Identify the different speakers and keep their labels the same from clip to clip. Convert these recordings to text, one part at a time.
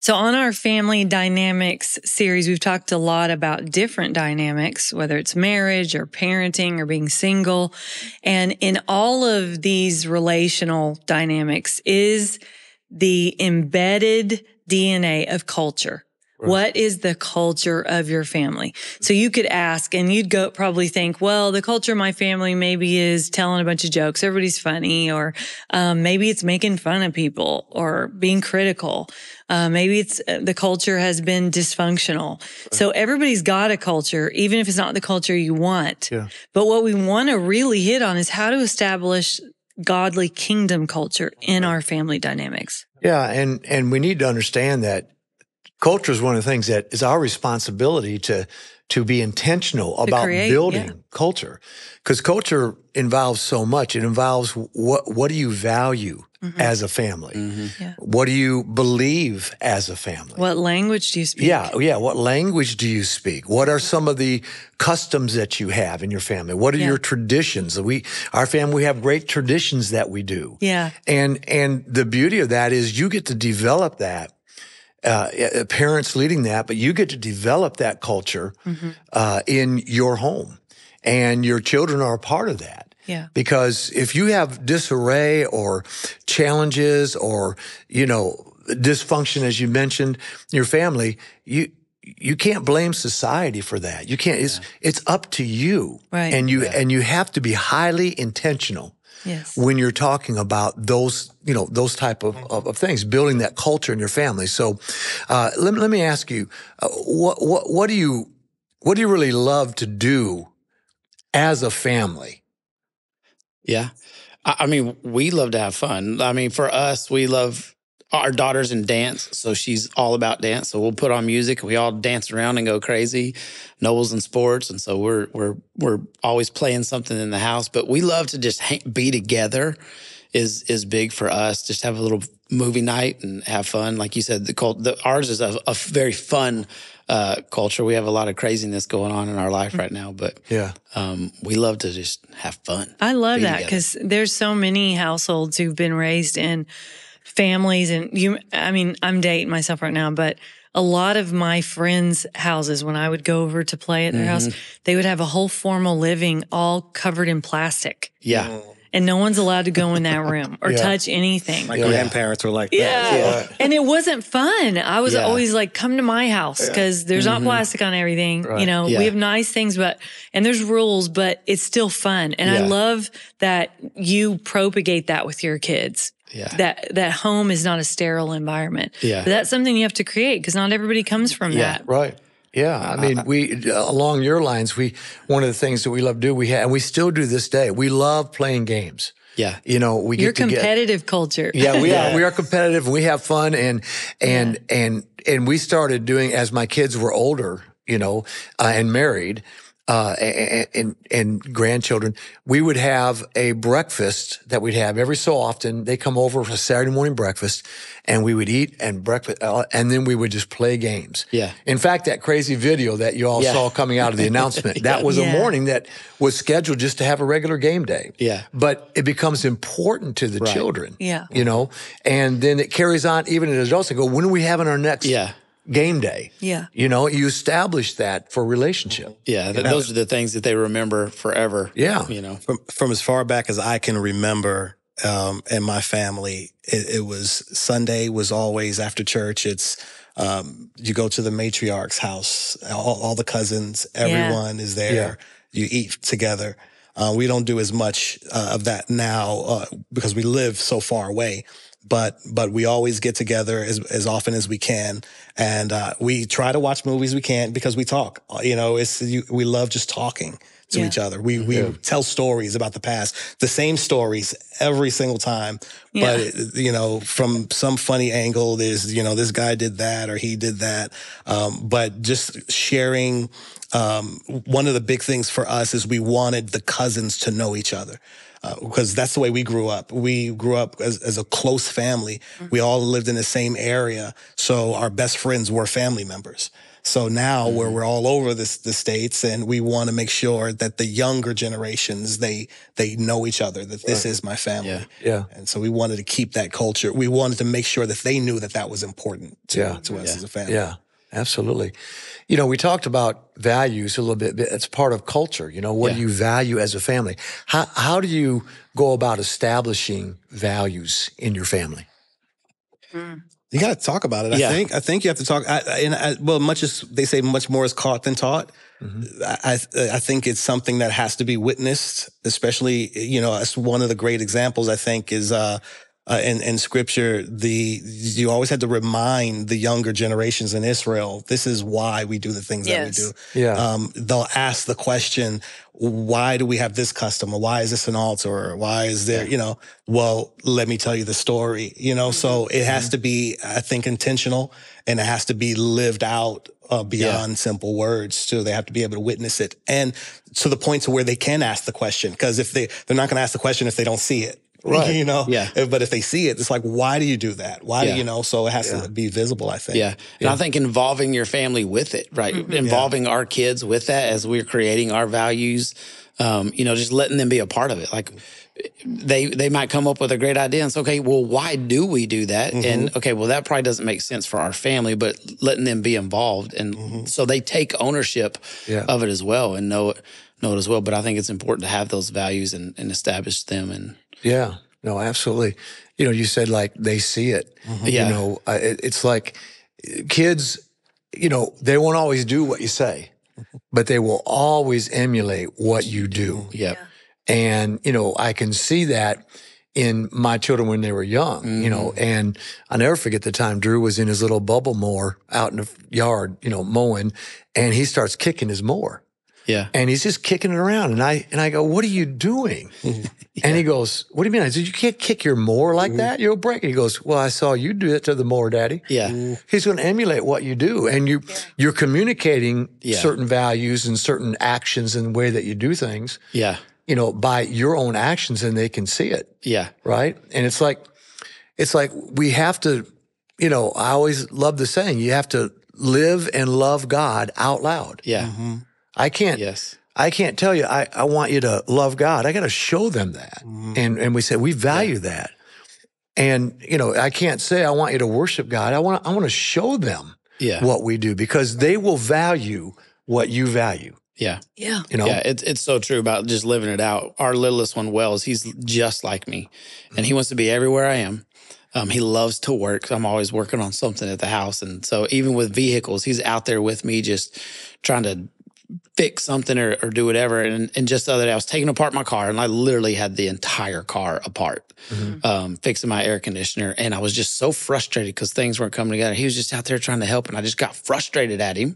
Speaker 1: So on our family dynamics series, we've talked a lot about different dynamics, whether it's marriage or parenting or being single. And in all of these relational dynamics is the embedded DNA of culture. Right. What is the culture of your family? So you could ask, and you'd probably think, well, the culture of my family maybe is telling a bunch of jokes. Everybody's funny, or maybe it's making fun of people or being critical. Maybe it's the culture has been dysfunctional. Right. So everybody's got a culture, even if it's not the culture you want. Yeah. But what we want to really hit on is how to establish godly kingdom culture in our family dynamics.
Speaker 2: Yeah, and we need to understand that culture is one of the things that is our responsibility to be intentional about building culture, because culture involves so much. It involves what do you value as a family? What do you believe as a family?
Speaker 1: What language do you speak?
Speaker 2: Yeah. What language do you speak? What are some of the customs that you have in your family? What are your traditions? Our family, we have great traditions that we do.
Speaker 1: Yeah.
Speaker 2: And the beauty of that is you get to develop that. Parents leading that, but you get to develop that culture in your home, and your children are a part of that.
Speaker 1: Yeah.
Speaker 2: Because if you have disarray or challenges or, dysfunction, as you mentioned, in your family, you can't blame society for that. You can't. It's up to you,
Speaker 1: right?
Speaker 2: And you have to be highly intentional.
Speaker 1: Yes.
Speaker 2: When you're talking about those type of things, building that culture in your family. So, let me ask you, what do you really love to do as a family?
Speaker 3: Yeah. I mean, we love to have fun. I mean, for us, we love our daughter's in dance, so she's all about dance. So we'll put on music, and we all dance around and go crazy. Noel's in sports, and so we're always playing something in the house. But we love to just be together. Is big for us. Just have a little movie night and have fun. Like you said, ours is a very fun culture. We have a lot of craziness going on in our life right now, but we love to just have fun.
Speaker 1: I love that because there's so many households who've been raised in families, and I'm dating myself right now, but a lot of my friends' houses, when I would go over to play at their house, they would have a whole formal living all covered in plastic.
Speaker 3: Yeah.
Speaker 1: And no one's allowed to go in that room or touch anything.
Speaker 4: My grandparents were like that.
Speaker 1: Yeah. And it wasn't fun. I was always like, come to my house because there's not plastic on everything. Right. We have nice things, and there's rules, but it's still fun. And I love that you propagate that with your kids.
Speaker 3: Yeah.
Speaker 1: That home is not a sterile environment.
Speaker 3: Yeah.
Speaker 1: But that's something you have to create because not everybody comes from that.
Speaker 2: Right. Yeah, I mean, we along your lines, one of the things that we love to do, and we still do this day, we love playing games.
Speaker 3: Yeah,
Speaker 2: we
Speaker 1: get competitive culture.
Speaker 2: Yeah, we are. We are competitive, and we have fun, and we started doing as my kids were older, and married. And grandchildren, we would have a breakfast that we'd have every so often. They come over for a Saturday morning breakfast, and we would eat and breakfast, and then we would just play games.
Speaker 3: Yeah.
Speaker 2: In fact, that crazy video that you all saw coming out of the announcement, that was a morning that was scheduled just to have a regular game day.
Speaker 3: Yeah.
Speaker 2: But it becomes important to the children.
Speaker 1: Yeah.
Speaker 2: And then it carries on even as adults. They go, when are we having our next game day?
Speaker 1: Yeah.
Speaker 2: You establish that for relationship.
Speaker 3: Yeah. Those are the things that they remember forever.
Speaker 2: Yeah.
Speaker 4: From as far back as I can remember, in my family, it was Sunday was always after church. It's, you go to the matriarch's house, all the cousins, everyone is there. Yeah. You eat together. We don't do as much of that now because we live so far away. But we always get together as often as we can, and we try to watch movies we can't because we talk. We love just talking to each other. We tell stories about the past, the same stories every single time. Yeah. But from some funny angle, there's this guy did that or he did that. But just sharing. One of the big things for us is we wanted the cousins to know each other. because that's the way we grew up. We grew up as a close family. We all lived in the same area, so our best friends were family members. So now where we're all over the states, and we want to make sure that the younger generations, they know each other, that this is my family.
Speaker 2: Yeah.
Speaker 4: And so we wanted to keep that culture. We wanted to make sure that they knew that was important to us as a family.
Speaker 2: Yeah, absolutely. We talked about values a little bit. It's part of culture. What do you value as a family? How do you go about establishing values in your family?
Speaker 4: You got to talk about it. I think you have to talk. Well, much as they say, much more is caught than taught. I think it's something that has to be witnessed, especially, as one of the great examples, I think, is in Scripture, you always had to remind the younger generations in Israel, this is why we do the things that we do.
Speaker 2: Yeah.
Speaker 4: They'll ask the question, why do we have this custom? Or why is this an altar? Or why is there, well, let me tell you the story, so it has to be, I think, intentional, and it has to be lived out beyond simple words too. They have to be able to witness it, and to the point to where they can ask the question, because if they're not going to ask the question if they don't see it.
Speaker 2: Right.
Speaker 4: But if they see it, it's like, why do you do that? Why do you know? So it has to be visible, I think.
Speaker 3: Yeah. And I think involving your family with it, right? Involving our kids with that as we're creating our values, just letting them be a part of it. Like they might come up with a great idea and say, okay, well, why do we do that? And okay, well, that probably doesn't make sense for our family, but letting them be involved. And so they take ownership of it as well and know it as well. But I think it's important to have those values and establish them. And
Speaker 2: yeah, no, absolutely. You said like they see it. It's like kids, they won't always do what you say, but they will always emulate what you do.
Speaker 3: Yeah.
Speaker 2: And, I can see that in my children when they were young, and I'll never forget the time Drew was in his little bubble mower out in the yard, mowing, and he starts kicking his mower.
Speaker 3: Yeah.
Speaker 2: And he's just kicking it around. And I go, what are you doing? And he goes, what do you mean? I said, you can't kick your mower like that. You'll break it. He goes, well, I saw you do it to the mower, Daddy.
Speaker 3: Yeah.
Speaker 2: He's going to emulate what you do. And you're communicating certain values and certain actions and the way that you do things.
Speaker 3: Yeah.
Speaker 2: By your own actions, and they can see it.
Speaker 3: Yeah.
Speaker 2: Right. And it's like we have to, I always love the saying, you have to live and love God out loud.
Speaker 3: Yeah.
Speaker 2: I can't tell you, I want you to love God. I got to show them that. And we say, we value that. And, I can't say I want you to worship God. I want to show them what we do, because they will value what you value.
Speaker 3: Yeah.
Speaker 1: Yeah.
Speaker 3: Yeah, it's so true about just living it out. Our littlest one, Wells, he's just like me, and he wants to be everywhere I am. He loves to work. I'm always working on something at the house. And so even with vehicles, he's out there with me just trying to fix something or do whatever. And just the other day, I was taking apart my car, and I literally had the entire car apart, fixing my air conditioner. And I was just so frustrated because things weren't coming together. He was just out there trying to help, and I just got frustrated at him,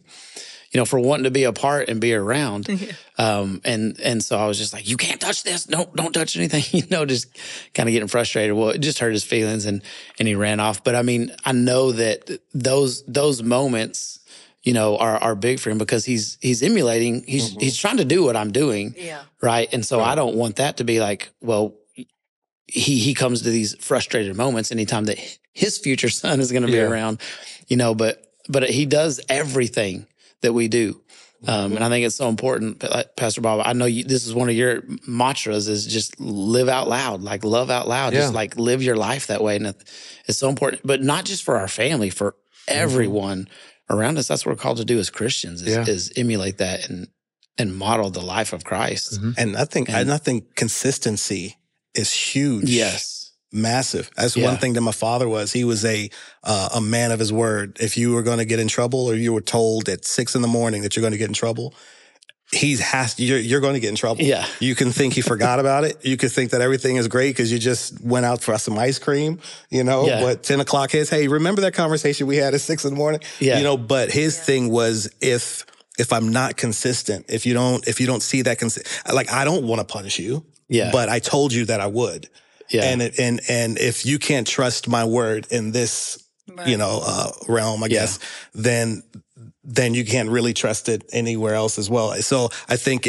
Speaker 3: for wanting to be a part and be around. And so I was just like, you can't touch this. Don't touch anything, just kind of getting frustrated. Well, it just hurt his feelings, and he ran off. But I mean, I know that those moments, are big for him, because he's emulating, he's trying to do what I'm doing. Yeah. Right. And so I don't want that to be like, well, he comes to these frustrated moments anytime that his future son is going to be around, but he does everything that we do. And I think it's so important. Pastor Bob, I know this is one of your mantras, is just live out loud, like love out loud, just like live your life that way. And it's so important, but not just for our family, for everyone around us. That's what we're called to do as Christians, is emulate that and model the life of Christ.
Speaker 4: And I think consistency is huge.
Speaker 3: Yes.
Speaker 4: Massive. That's one thing that my father was. He was a man of his word. If you were going to get in trouble, or you were told at 6 a.m. that you're going to get in trouble, you're going to get in trouble.
Speaker 3: Yeah.
Speaker 4: You can think he forgot about it. You could think that everything is great because you just went out for some ice cream, but 10 o'clock hits, hey, remember that conversation we had at 6 a.m?
Speaker 3: Yeah.
Speaker 4: But his thing was, if I'm not consistent, if you don't see that, like, I don't want to punish you, but I told you that I would. Yeah. And if you can't trust my word in this realm, I guess, then you can't really trust it anywhere else as well. So I think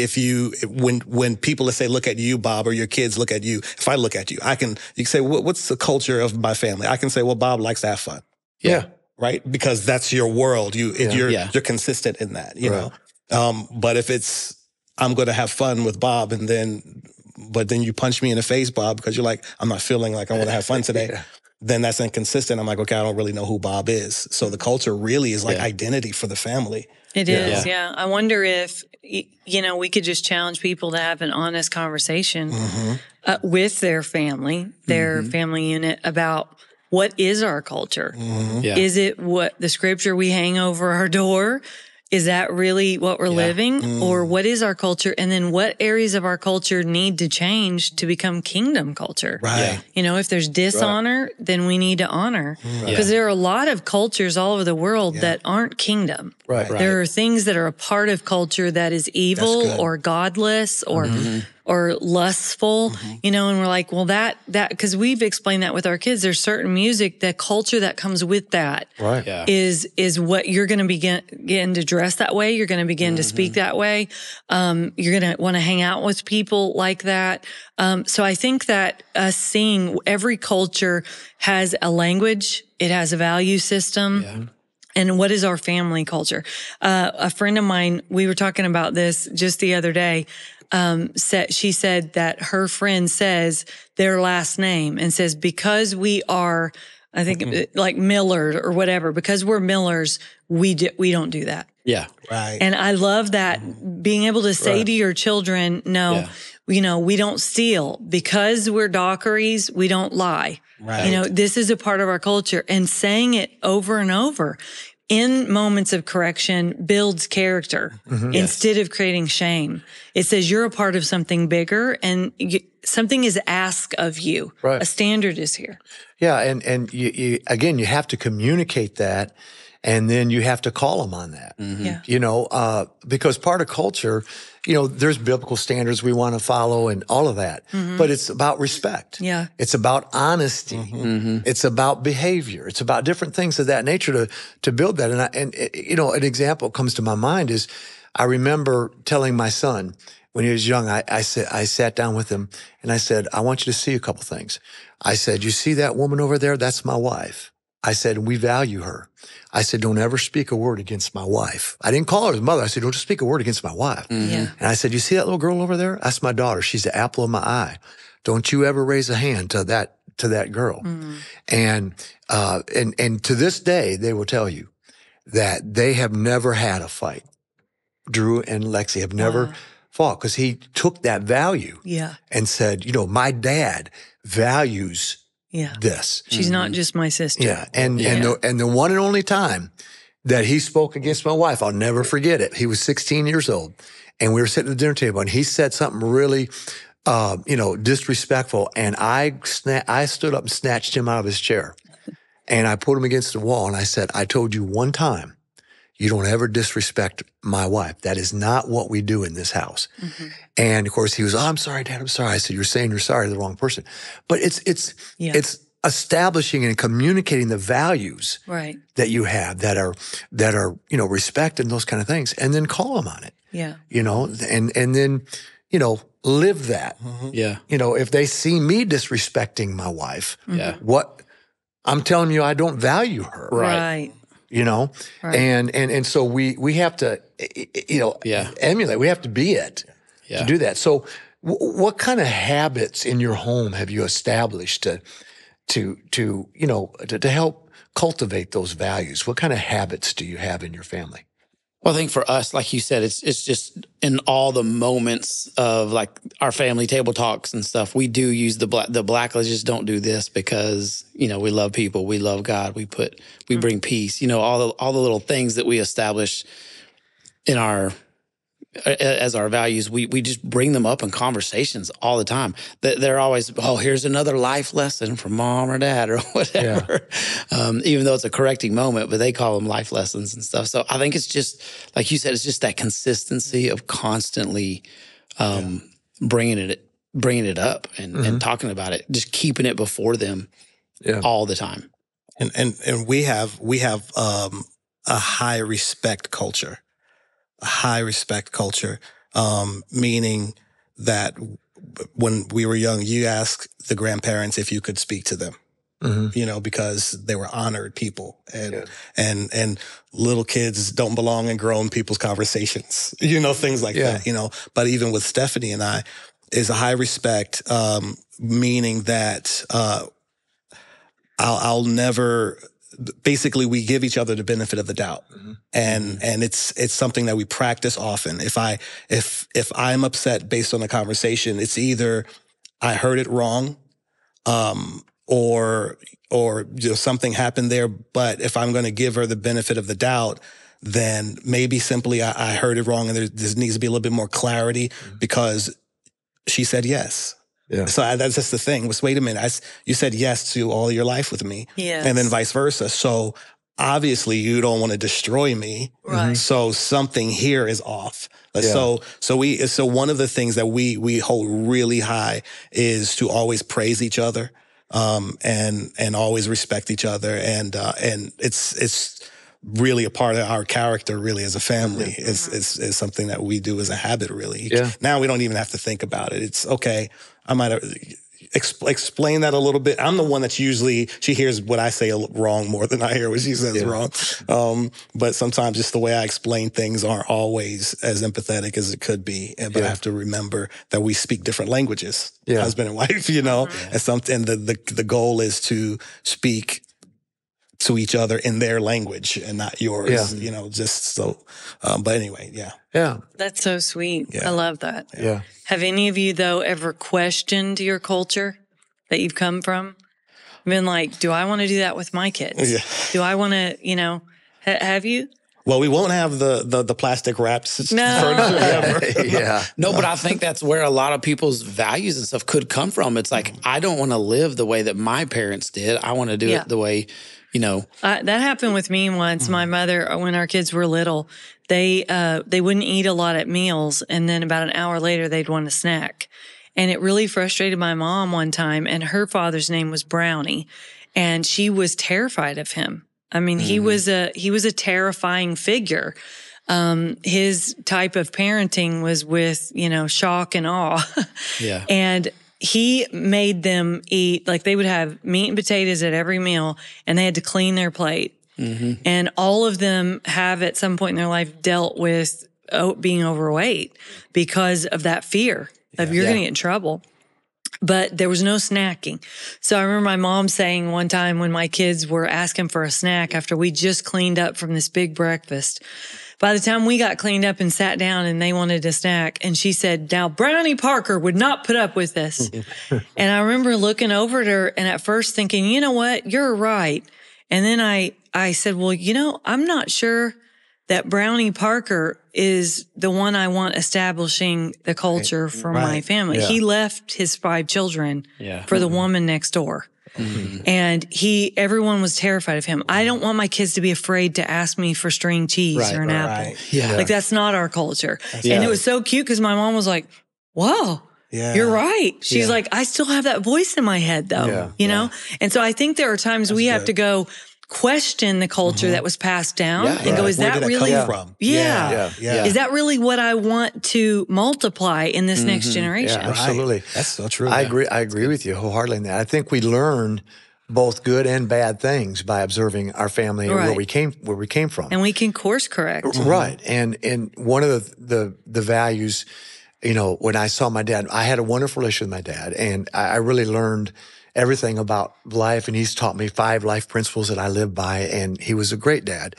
Speaker 4: when people say, look at you, Bob, or your kids look at you, if I look at you, you can say, what's the culture of my family? I can say, well, Bob likes to have fun.
Speaker 2: Yeah.
Speaker 4: Right. Because that's your world. You're consistent in that, know. But if it's, I'm going to have fun with Bob but then you punch me in the face, Bob, because you're like, I'm not feeling like I want to have fun today. Then that's inconsistent. I'm like, okay, I don't really know who Bob is. So the culture really is like identity for the family.
Speaker 1: It is, yeah. I wonder if, we could just challenge people to have an honest conversation with their family, their family unit, about what is our culture? Is it what the scripture we hang over our door? Is that really what we're living? Or what is our culture? And then what areas of our culture need to change to become kingdom culture?
Speaker 4: Right.
Speaker 1: If there's dishonor, then we need to honor. Because there are a lot of cultures all over the world that aren't kingdom.
Speaker 2: Right.
Speaker 1: There are things that are a part of culture that is evil or godless or lustful, and we're like, well, that, because we've explained that with our kids, there's certain music, the culture that comes with that is what you're going to begin to dress that way. You're going to begin to speak that way. You're going to want to hang out with people like that. So I think that us seeing every culture has a language, it has a value system.
Speaker 2: Yeah.
Speaker 1: And what is our family culture? A friend of mine, we were talking about this just the other day. She said that her friend says their last name and says, because we are, I think like Millard or whatever, because we're Millers, we don't do that.
Speaker 3: Yeah.
Speaker 4: Right.
Speaker 1: And I love that being able to say to your children, no, we don't steal. Because we're Dockerys, we don't lie.
Speaker 4: Right.
Speaker 1: This is a part of our culture, and saying it over and over in moments of correction builds character instead of creating shame. It says you're a part of something bigger, and something is asked of you.
Speaker 2: Right.
Speaker 1: A standard is here.
Speaker 2: Yeah. And you again, you have to communicate that, and then you have to call them on that.
Speaker 1: Yeah.
Speaker 2: Because part of culture, there's biblical standards we want to follow and all of that, but it's about respect.
Speaker 1: Yeah.
Speaker 2: It's about honesty. It's about behavior. It's about different things of that nature to build that. And an example comes to my mind is I remember telling my son when he was young, I sat down with him and I said, I want you to see a couple things. I said, you see that woman over there? That's my wife. I said, we value her. I said, don't ever speak a word against my wife. I didn't call her his mother. I said, don't speak a word against my wife.
Speaker 1: Yeah.
Speaker 2: And I said, you see that little girl over there? That's my daughter. She's the apple of my eye. Don't you ever raise a hand to that girl. And to this day, they will tell you that they have never had a fight. Drew and Lexi have never fought because he took that value and said, my dad values this.
Speaker 1: She's not just my sister.
Speaker 2: Yeah. And the one and only time that he spoke against my wife, I'll never forget it. He was 16 years old and we were sitting at the dinner table and he said something really, disrespectful. And I stood up and snatched him out of his chair and I put him against the wall. And I said, I told you one time, you don't ever disrespect my wife. That is not what we do in this house. And of course he was, I'm sorry, Dad, I'm sorry. I said, you're saying you're sorry to the wrong person. But it's establishing and communicating the values that you have that are, respect and those kind of things. And then call them on it.
Speaker 1: Yeah.
Speaker 2: And then, live that.
Speaker 3: Yeah.
Speaker 2: If they see me disrespecting my wife, what I'm telling you, I don't value her.
Speaker 1: Right.
Speaker 2: And so we have to, emulate. We have to be it to do that. So what kind of habits in your home have you established to help cultivate those values? What kind of habits do you have in your family?
Speaker 3: Well, I think for us, like you said, it's just in all the moments of like our family table talks and stuff, we do use the Blackledges don't do this because, we love people, we love God, we bring peace, all the little things that we establish in as our values, we just bring them up in conversations all the time. They're always, here's another life lesson from mom or dad or whatever. Yeah. Even though it's a correcting moment, but they call them life lessons and stuff. So I think it's just, like you said, it's just that consistency of constantly bringing it up and talking about it, just keeping it before them all the time.
Speaker 4: And we have a high respect culture, meaning that when we were young, you asked the grandparents if you could speak to them. Because they were honored people, and little kids don't belong in grown people's conversations, things like that, But even with Stephanie and I, is a high respect, meaning that I'll never. Basically, we give each other the benefit of the doubt, and it's something that we practice often. If I'm upset based on a conversation, it's either I heard it wrong, or something happened there. But if I'm going to give her the benefit of the doubt, then maybe simply I heard it wrong, and there needs to be a little bit more clarity because she said yes. Yeah. So that's just the thing. Wait a minute. You said yes to all your life with me, and then vice versa. So obviously you don't want to destroy me. Right. So something here is off. Yeah. So one of the things that we hold really high is to always praise each other, and always respect each other, and it's really a part of our character, really, as a family. Is something that we do as a habit, really. Yeah. Now we don't even have to think about it. It's okay. I might explain that a little bit. I'm the one that's usually, she hears what I say wrong more than I hear what she says wrong. But sometimes just the way I explain things aren't always as empathetic as it could be. But I have to remember that we speak different languages, husband and wife, and the goal is to speak to each other in their language and not yours, just so. But anyway, yeah.
Speaker 1: That's so sweet. Yeah. I love that. Yeah. Have any of you, though, ever questioned your culture that you've come from? Been like, do I want to do that with my kids? Yeah. Do I want to, have you?
Speaker 4: Well, we won't have the plastic wraps.
Speaker 1: No.
Speaker 2: Yeah.
Speaker 3: No, but I think that's where a lot of people's values and stuff could come from. It's like, I don't want to live the way that my parents did. I want to do it the way,
Speaker 1: that happened with me once. My mother, when our kids were little, they wouldn't eat a lot at meals, and then about an hour later, they'd want a snack. And it really frustrated my mom one time, and her father's name was Brownie, and she was terrified of him. I mean, he was a terrifying figure. His type of parenting was with, shock and awe. Yeah. And he made them eat, like they would have meat and potatoes at every meal, and they had to clean their plate. Mm-hmm. And all of them have at some point in their life dealt with being overweight because of that fear of you're going to get in trouble. But there was no snacking. So I remember my mom saying one time when my kids were asking for a snack after we just cleaned up from this big breakfast, by the time we got cleaned up and sat down and they wanted a snack, and she said, now Brownie Parker would not put up with this. And I remember looking over at her and at first thinking, you know what, you're right. And then I said, well, I'm not sure that Brownie Parker is the one I want establishing the culture for my family. Yeah. He left his 5 children for the woman next door. Mm-hmm. And everyone was terrified of him. I don't want my kids to be afraid to ask me for string cheese or an apple. Yeah. Like, that's not our culture. And it was so cute because my mom was like, whoa, you're right. She's like, I still have that voice in my head though, you know? And so I think there are times we have to go question the culture that was passed down and go, is that really from? Is that really what I want to multiply in this next generation?
Speaker 2: Yeah, absolutely.
Speaker 4: Right. That's so true.
Speaker 2: I agree with you wholeheartedly in that. I think we learn both good and bad things by observing our family and where we came from.
Speaker 1: And we can course correct.
Speaker 2: Right. And one of the values, when I saw my dad, I had a wonderful relationship with my dad, and I really learned everything about life, and he's taught me 5 life principles that I live by, and he was a great dad.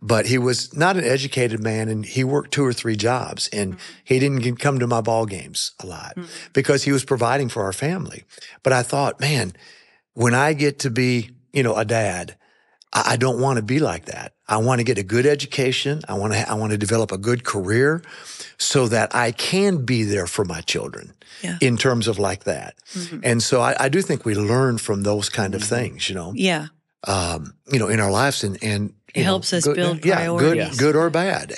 Speaker 2: But he was not an educated man, and he worked 2 or 3 jobs, and he didn't come to my ball games a lot because he was providing for our family. But I thought, man, when I get to be, a dad, I don't want to be like that. I want to get a good education. I want to develop a good career so that I can be there for my children in terms of like that. Mm-hmm. And so I do think we learn from those kind of things,
Speaker 1: Yeah.
Speaker 2: In our lives, and
Speaker 1: it helps us build priorities.
Speaker 2: Good or bad.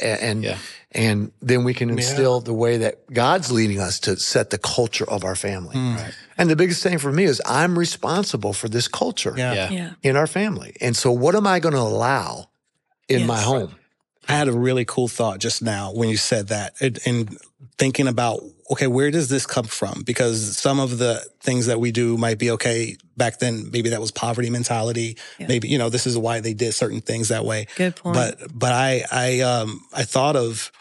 Speaker 2: And then we can instill the way that God's leading us to set the culture of our family.
Speaker 3: Right.
Speaker 2: And the biggest thing for me is I'm responsible for this culture in our family. And so what am I going to allow in my home?
Speaker 4: I had a really cool thought just now when you said that, and thinking about, okay, where does this come from? Because some of the things that we do might be, okay, back then, maybe that was poverty mentality. Yeah. Maybe, this is why they did certain things that way.
Speaker 1: Good point.
Speaker 4: But I thought of,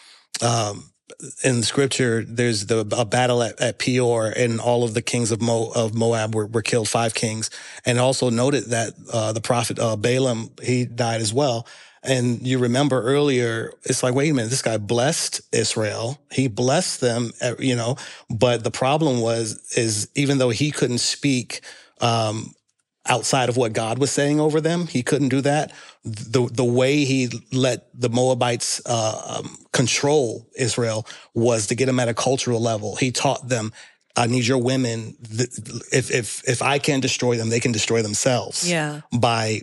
Speaker 4: in scripture, there's a battle at Peor, and all of the kings of Moab were killed, 5 kings. And also noted that the prophet Balaam, he died as well. And you remember earlier, it's like, wait a minute, this guy blessed Israel. He blessed them, but the problem is even though he couldn't speak outside of what God was saying over them, he couldn't do that. The way he let the Moabites control Israel was to get them at a cultural level. He taught them, I need your women. If I can destroy them, they can destroy themselves.
Speaker 1: Yeah.
Speaker 4: By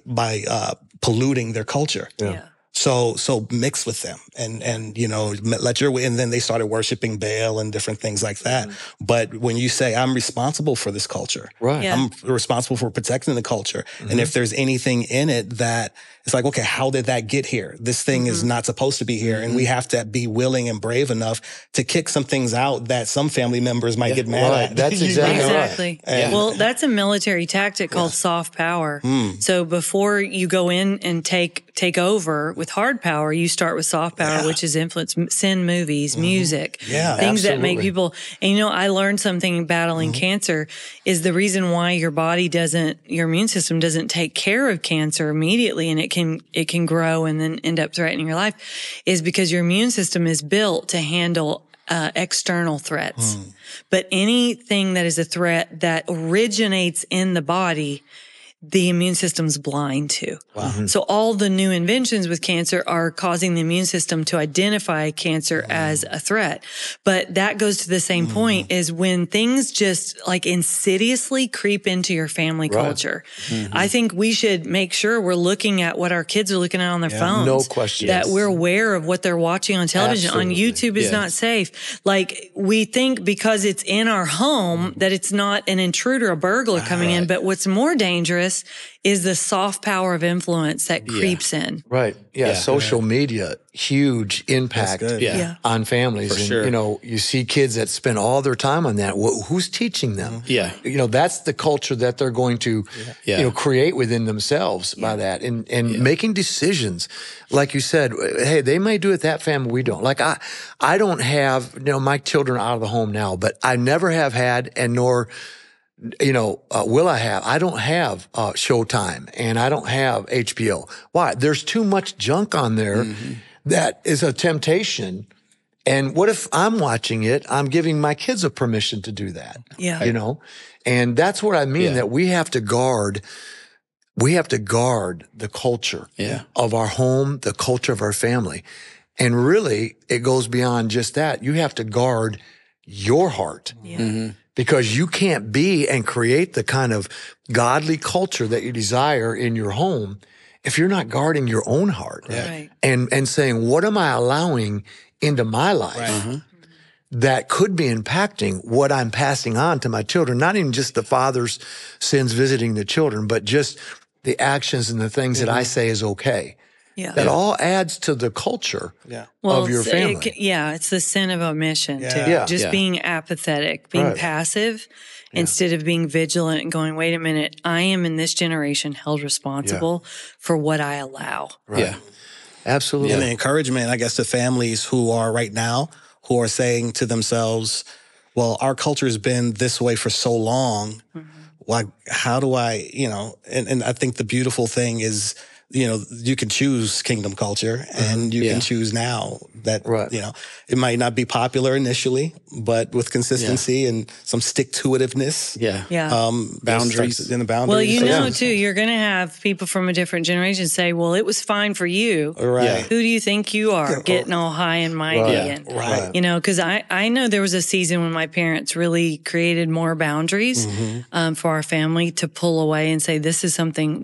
Speaker 4: polluting their culture.
Speaker 1: Yeah.
Speaker 4: So mix with them and let your way. And then they started worshiping Baal and different things like that. Mm-hmm. But when you say, I'm responsible for this culture,
Speaker 2: right?
Speaker 1: Yeah.
Speaker 4: I'm responsible for protecting the culture. Mm-hmm. And if there's anything in it that it's like, okay, how did that get here? This thing is not supposed to be here. Mm-hmm. And we have to be willing and brave enough to kick some things out that some family members might get mad at.
Speaker 2: That's exactly
Speaker 1: right. Well, that's a military tactic called soft power. So before you go in and take over with hard power, you start with soft power, which is influence, send movies, music, things that make people. And I learned something battling cancer is the reason why your immune system doesn't take care of cancer immediately, and it can grow and then end up threatening your life, is because your immune system is built to handle external threats. But anything that is a threat that originates in the body, the immune system's blind to. Wow. So all the new inventions with cancer are causing the immune system to identify cancer as a threat. But that goes to the same point, is when things just like insidiously creep into your family culture. I think we should make sure we're looking at what our kids are looking at on their phones.
Speaker 2: No question.
Speaker 1: That we're aware of what they're watching on television. On YouTube is not safe. Like, we think because it's in our home that it's not an intruder, a burglar coming in. But what's more dangerous is the soft power of influence that creeps in.
Speaker 2: Right. Yeah. Social media, huge impact on families.
Speaker 3: For sure.
Speaker 2: You see kids that spend all their time on that. Who's teaching them?
Speaker 3: Yeah.
Speaker 2: That's the culture that they're going to, create within themselves by that, and making decisions. Like you said, hey, they may do it that family, we don't. Like I don't have, my children are out of the home now, but I never have had, and nor will I have? I don't have Showtime, and I don't have HBO. Why? There's too much junk on there that is a temptation. And what if I'm watching it? I'm giving my kids a permission to do that.
Speaker 1: Yeah.
Speaker 2: And that's what I mean, that we have to guard the culture of our home, the culture of our family. And really, it goes beyond just that. You have to guard your heart. Yeah. Because you can't be and create the kind of godly culture that you desire in your home if you're not guarding your own heart and saying, what am I allowing into my life that could be impacting what I'm passing on to my children? Not even just the father's sins visiting the children, but just the actions and the things that I say is okay. Yeah. That all adds to the culture of your family.
Speaker 1: It's the sin of omission too. Just being apathetic, being passive instead of being vigilant and going, wait a minute, I am in this generation held responsible for what I allow.
Speaker 2: Right. Yeah, absolutely.
Speaker 4: And the encouragement, I guess, to families who are right now, who are saying to themselves, well, our culture has been this way for so long. Like, how do I, and I think the beautiful thing is, you can choose kingdom culture, and you can choose now that, it might not be popular initially, but with consistency and some stick-to-itiveness. Boundaries. In the boundaries.
Speaker 1: Well, too, you're going to have people from a different generation say, well, it was fine for you.
Speaker 4: Right.
Speaker 1: Who do you think you are getting all high and mighty? Because I know there was a season when my parents really created more boundaries for our family to pull away and say, this is something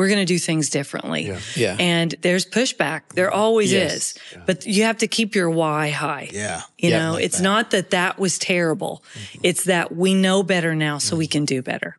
Speaker 1: going to do things differently.
Speaker 3: Yeah.
Speaker 1: And there's pushback. There always is.
Speaker 2: Yeah.
Speaker 1: But you have to keep your why high.
Speaker 4: Yeah.
Speaker 1: You know, it's not that was terrible. It's that we know better now, so we can do better.